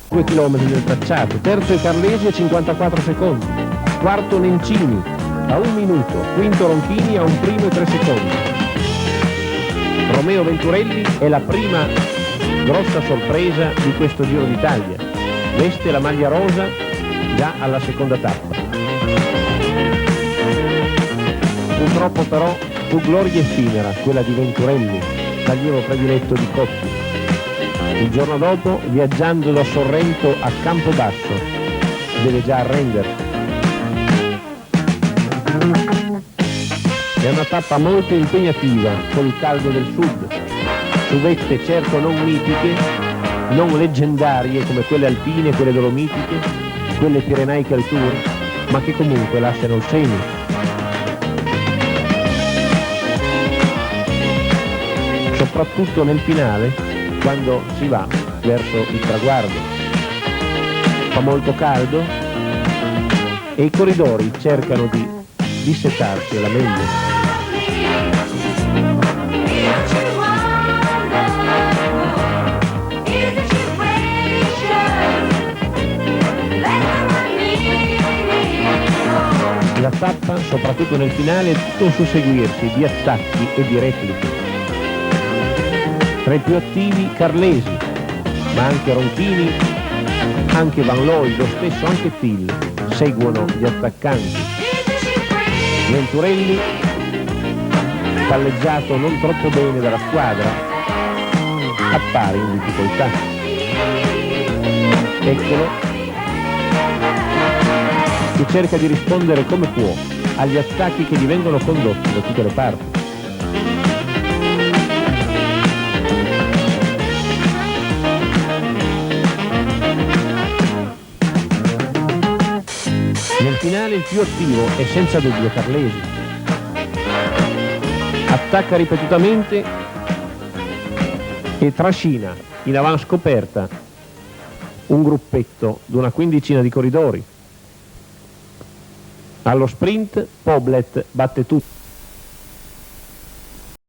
2 chilometri del tracciato. Terzo è Carlesi a 54 secondi. Quarto Nencini a 1 minuto. Quinto Ronchini a 1 primo e 3 secondi. Romeo Venturelli è la prima grossa sorpresa di questo Giro d'Italia. Veste la maglia rosa già alla seconda tappa. Purtroppo però fu gloria effimera quella di Venturelli, l'allievo prediletto di Cotti. Il giorno dopo, viaggiando da Sorrento a Campobasso, deve già arrendersi. È una tappa molto impegnativa col caldo del sud, su vette certo non mitiche, non leggendarie come quelle alpine, quelle dolomitiche, quelle pirenaiche al tour, ma che comunque lasciano il segno. Soprattutto nel finale, quando si va verso il traguardo. Fa molto caldo e i corridori cercano di dissetarsi alla meglio. La tappa, soprattutto nel finale, è tutto un susseguirsi di attacchi e di repliche. Tra i più attivi Carlesi, ma anche Ronchini, anche Van Looy, lo stesso anche Thiel seguono gli attaccanti. Venturelli, palleggiato non troppo bene dalla squadra, appare in difficoltà. Eccolo, che cerca di rispondere come può agli attacchi che gli vengono condotti da tutte le parti. Nel finale il più attivo è senza dubbio Carlesi. Attacca ripetutamente e trascina in avanscoperta un gruppetto di una quindicina di corridori. Allo sprint Poblet batte tutti.